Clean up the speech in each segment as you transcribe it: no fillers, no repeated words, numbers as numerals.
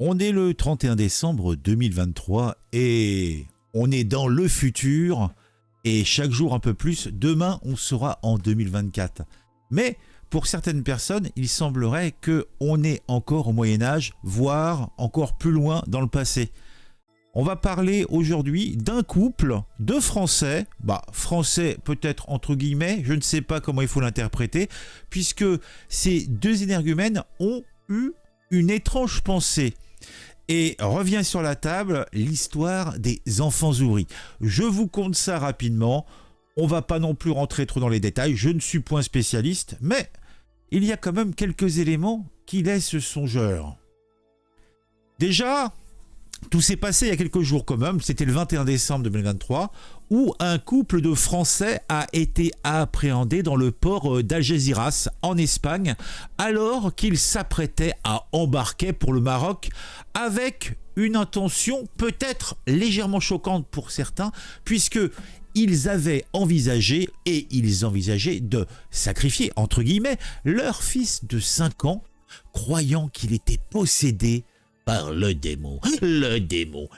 On est le 31 décembre 2023 et on est dans le futur et chaque jour un peu plus. Demain, on sera en 2024. Mais pour certaines personnes, il semblerait qu'on est encore au Moyen-Âge, voire encore plus loin dans le passé. On va parler aujourd'hui d'un couple de Français, Français peut-être entre guillemets, je ne sais pas comment il faut l'interpréter, puisque ces deux énergumènes ont eu une étrange pensée. Et revient sur la table l'histoire des enfants souris. Je vous conte ça rapidement, on ne va pas non plus rentrer trop dans les détails, je ne suis point spécialiste, mais il y a quand même quelques éléments qui laissent songeur. Déjà, tout s'est passé il y a quelques jours quand même, c'était le 21 décembre 2023, où un couple de Français a été appréhendé dans le port d'Algeciras, en Espagne, alors qu'ils s'apprêtaient à embarquer pour le Maroc avec une intention peut-être légèrement choquante pour certains, puisque ils avaient envisagé, et ils envisageaient de sacrifier, entre guillemets, leur fils de 5 ans, croyant qu'il était possédé par le démon,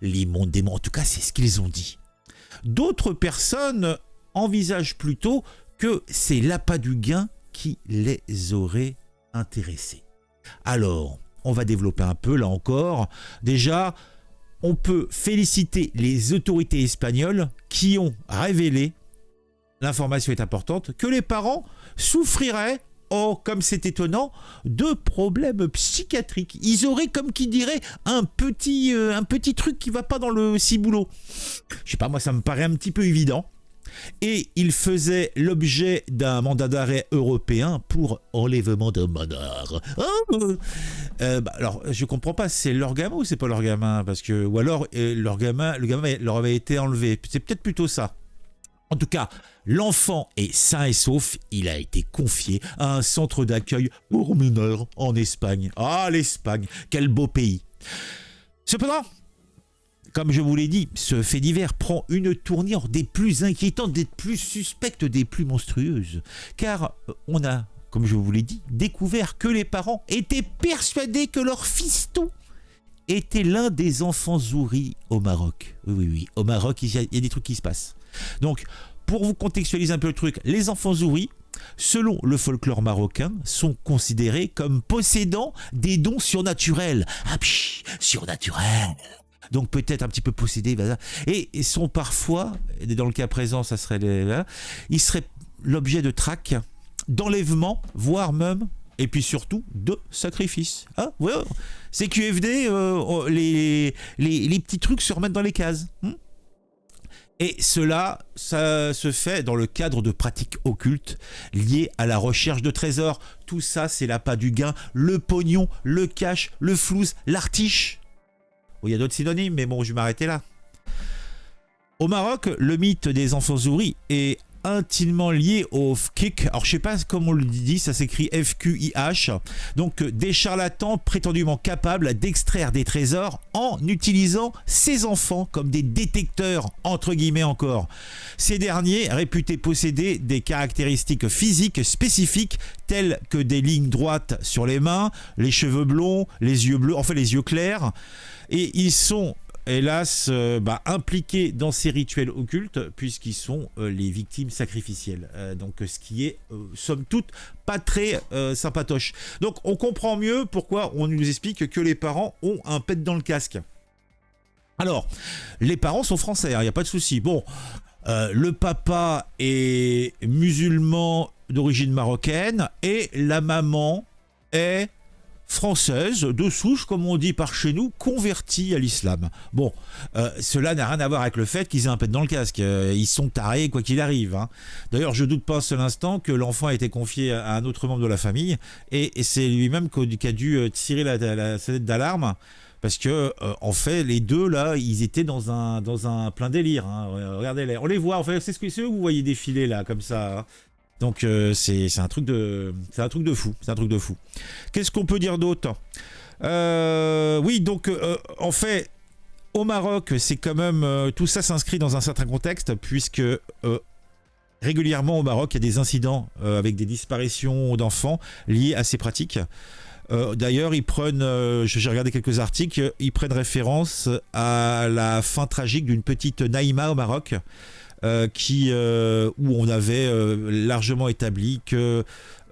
l'immonde démon, en tout cas c'est ce qu'ils ont dit. D'autres personnes envisagent plutôt que c'est l'appât du gain qui les aurait intéressés. Alors, on va développer un peu là encore. Déjà, on peut féliciter les autorités espagnoles qui ont révélé, l'information est importante, que les parents souffriraient, oh, comme c'est étonnant, de problèmes psychiatriques. Ils auraient, comme qui dirait, un petit truc qui va pas dans le ciboulot. Je sais pas, moi ça me paraît un petit peu évident. Et ils faisaient l'objet d'un mandat d'arrêt européen pour enlèvement de mineurs. Alors, je comprends pas, c'est leur gamin ou c'est pas leur gamin? Parce que, ou alors, le gamin leur avait été enlevé. C'est peut-être plutôt ça. En tout cas, l'enfant est sain et sauf, il a été confié à un centre d'accueil pour mineurs en Espagne. Ah, l'Espagne, quel beau pays. Cependant, comme je vous l'ai dit, ce fait divers prend une tournure des plus inquiétantes, des plus suspectes, des plus monstrueuses. Car on a, comme je vous l'ai dit, découvert que les parents étaient persuadés que leur fiston était l'un des enfants souris au Maroc. Oui, au Maroc, il y a des trucs qui se passent. Donc, pour vous contextualiser un peu le truc, les enfants souris, selon le folklore marocain, sont considérés comme possédant des dons surnaturels. Surnaturels. Donc peut-être un petit peu possédés. Et sont parfois, dans le cas présent, ça serait ils seraient l'objet de traques, d'enlèvements, voire même, et puis surtout, de sacrifices. Ah, ouais, c'est QFD, les petits trucs se remettent dans les cases. Et cela, ça se fait dans le cadre de pratiques occultes liées à la recherche de trésors. Tout ça, c'est l'appât du gain, le pognon, le cash, le flouze, l'artiche. Il y a d'autres synonymes, mais bon, je vais m'arrêter là. Au Maroc, le mythe des enfants souris est intimement lié au FKIH. Alors, je sais pas comment on le dit, ça s'écrit FQIH. Donc, des charlatans prétendument capables d'extraire des trésors en utilisant ces enfants comme des détecteurs, entre guillemets encore. Ces derniers, réputés posséder des caractéristiques physiques spécifiques telles que des lignes droites sur les mains, les cheveux blonds, les yeux bleus, enfin les yeux clairs. Et ils sont hélas impliqués dans ces rituels occultes puisqu'ils sont les victimes sacrificielles. Donc ce qui est somme toute pas très sympatoche. Donc on comprend mieux pourquoi on nous explique que les parents ont un pet dans le casque. Alors, les parents sont français, il n'y a pas de souci. Bon, le papa est musulman d'origine marocaine et la maman est française, de souche, comme on dit par chez nous, convertie à l'islam. Bon, cela n'a rien à voir avec le fait qu'ils aient un pet dans le casque. Ils sont tarés quoi qu'il arrive. Hein. D'ailleurs, je doute pas un seul instant que l'enfant a été confié à un autre membre de la famille et c'est lui-même qui a dû tirer la sonnette d'alarme parce que en fait, les deux là, ils étaient dans un plein délire. Hein. Regardez-les, on les voit. En fait, c'est eux que vous voyez défiler là, comme ça. Hein. Donc c'est un truc de fou, Qu'est-ce qu'on peut dire d'autre? Oui, donc en fait, au Maroc, c'est quand même tout ça s'inscrit dans un certain contexte puisque régulièrement au Maroc, il y a des incidents avec des disparitions d'enfants liés à ces pratiques. D'ailleurs, ils prennent, j'ai regardé quelques articles, ils prennent référence à la fin tragique d'une petite Naïma au Maroc, où on avait largement établi que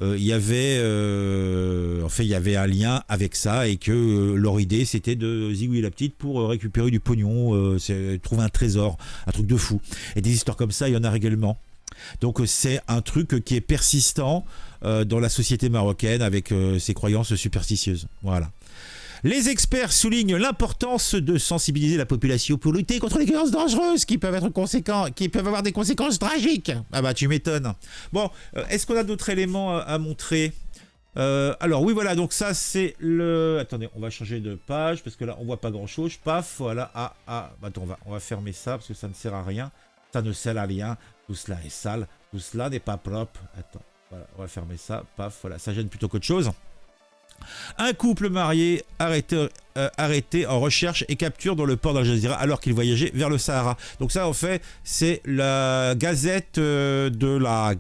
il y avait il y avait un lien avec ça et que leur idée c'était de zigouiller la petite pour récupérer du pognon, trouver un trésor, un truc de fou. Et des histoires comme ça, il y en a régulièrement. Donc c'est un truc qui est persistant dans la société marocaine avec ses croyances superstitieuses. Voilà. Les experts soulignent l'importance de sensibiliser la population pour lutter contre les violences dangereuses qui peuvent avoir des conséquences tragiques. Ah bah tu m'étonnes. Bon, est-ce qu'on a d'autres éléments à montrer? Alors oui, voilà, donc ça c'est le... Attendez, on va changer de page parce que là on voit pas grand chose. Paf, voilà. Attends, on va fermer ça parce que ça ne sert à rien. Ça ne sert à rien. Tout cela est sale. Tout cela n'est pas propre. Attends, voilà, on va fermer ça. Paf, voilà, ça gêne plutôt qu'autre chose. Un couple marié arrêté en recherche et capture dans le port d'Al Jazeera alors qu'il voyageait vers le Sahara. Donc ça, en fait, c'est la gazette de la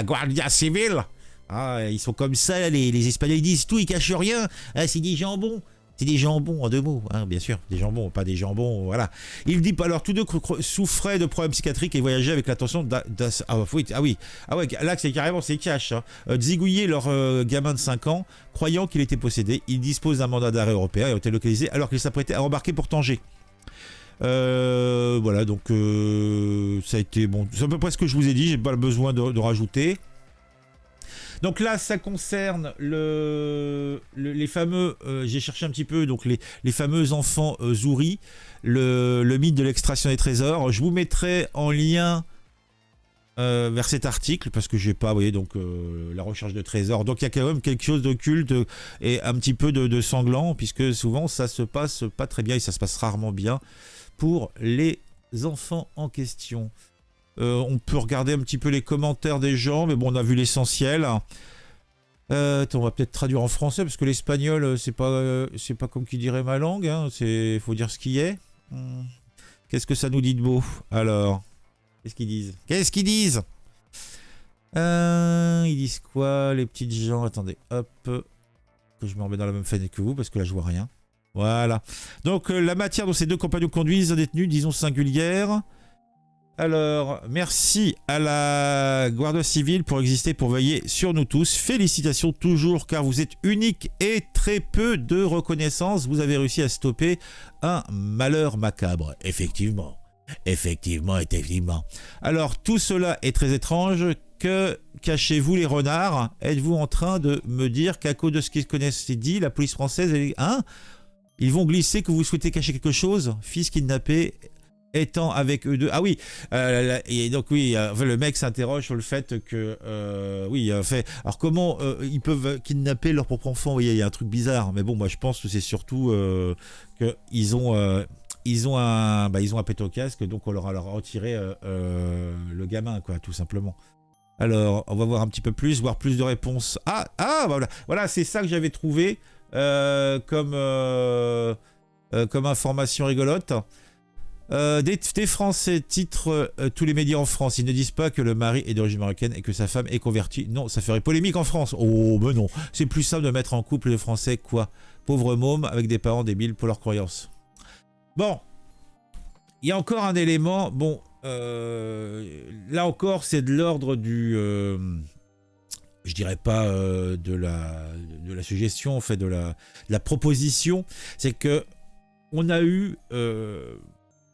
Guardia Civile. Ah, ils sont comme ça, les Espagnols, ils disent tout, ils cachent rien. Ah, c'est des jambons. C'est des jambons en deux mots, hein, bien sûr, des jambons, pas des jambons, voilà. Il dit, alors tous deux souffraient de problèmes psychiatriques et voyageaient avec l'intention là c'est carrément, c'est cash, hein, zigouiller leur gamin de 5 ans, croyant qu'il était possédé. Il dispose d'un mandat d'arrêt européen et a été localisé alors qu'il s'apprêtait à embarquer pour Tanger. Voilà, donc ça a été, bon, c'est à peu près ce que je vous ai dit, j'ai pas besoin de rajouter. Donc là, ça concerne les fameux, j'ai cherché un petit peu, donc les fameux enfants Zouri, le mythe de l'extraction des trésors. Je vous mettrai en lien vers cet article, parce que j'ai pas, vous voyez, donc la recherche de trésors. Donc il y a quand même quelque chose d'occulte et un petit peu de sanglant, puisque souvent ça se passe pas très bien et ça se passe rarement bien pour les enfants en question. On peut regarder un petit peu les commentaires des gens, mais bon, on a vu l'essentiel. Attends, on va peut-être traduire en français, parce que l'espagnol, c'est pas comme qui dirait ma langue, hein, faut dire ce qui est. Qu'est-ce que ça nous dit de beau? Alors, qu'est-ce qu'ils disent? Ils disent quoi, les petites gens? Attendez, hop, que je me remets dans la même fenêtre que vous, parce que là, je vois rien. Voilà. Donc, la matière dont ces deux compagnons conduisent un détenu, disons singulière. Alors, merci à la Guardia Civile pour exister, pour veiller sur nous tous. Félicitations toujours, car vous êtes unique et très peu de reconnaissance. Vous avez réussi à stopper un malheur macabre. Effectivement. Alors, tout cela est très étrange. Que cachez-vous les renards? Êtes-vous en train de me dire qu'à cause de ce qu'ils connaissent dit, la police française, ils vont glisser que vous souhaitez cacher quelque chose? Fils kidnappé étant avec eux deux. Ah oui, et donc oui, le mec s'interroge sur le fait que alors comment ils peuvent kidnapper leur propre enfant? Oui, il y a un truc bizarre, mais bon, moi je pense que c'est surtout qu'ils ont un pet au casque, donc on leur a retiré le gamin, quoi, tout simplement. Alors, on va voir un petit peu plus, voir plus de réponses. Voilà, c'est ça que j'avais trouvé comme information rigolote. Des Français titrent tous les médias en France. Ils ne disent pas que le mari est d'origine marocaine et que sa femme est convertie. Non, ça ferait polémique en France. Oh, mais non. C'est plus simple de mettre en couple les Français, quoi. Pauvres mômes avec des parents débiles pour leurs croyances. Bon. Il y a encore un élément. Bon. Là encore, c'est de l'ordre du... je dirais pas de la suggestion, en fait, de la proposition. C'est que on a eu...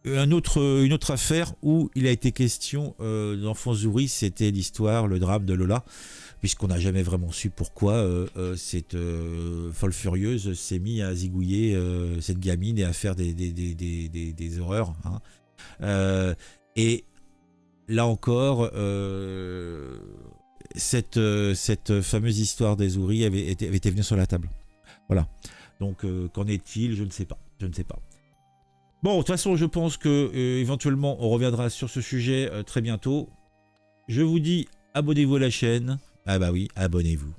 une autre affaire où il a été question d'enfants Zouri, c'était l'histoire, le drame de Lola, puisqu'on n'a jamais vraiment su pourquoi cette folle furieuse s'est mise à zigouiller cette gamine et à faire des horreurs. Hein. Et là encore, cette fameuse histoire des Zouri avait été venue sur la table. Voilà. Donc qu'en est-il? Je ne sais pas. Bon, de toute façon, je pense que éventuellement, on reviendra sur ce sujet très bientôt. Je vous dis, abonnez-vous à la chaîne. Ah bah oui, abonnez-vous.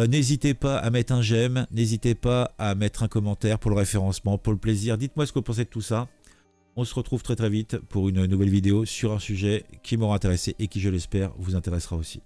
N'hésitez pas à mettre un j'aime, n'hésitez pas à mettre un commentaire pour le référencement, pour le plaisir. Dites-moi ce que vous pensez de tout ça. On se retrouve très très vite pour une nouvelle vidéo sur un sujet qui m'aura intéressé et qui, je l'espère, vous intéressera aussi.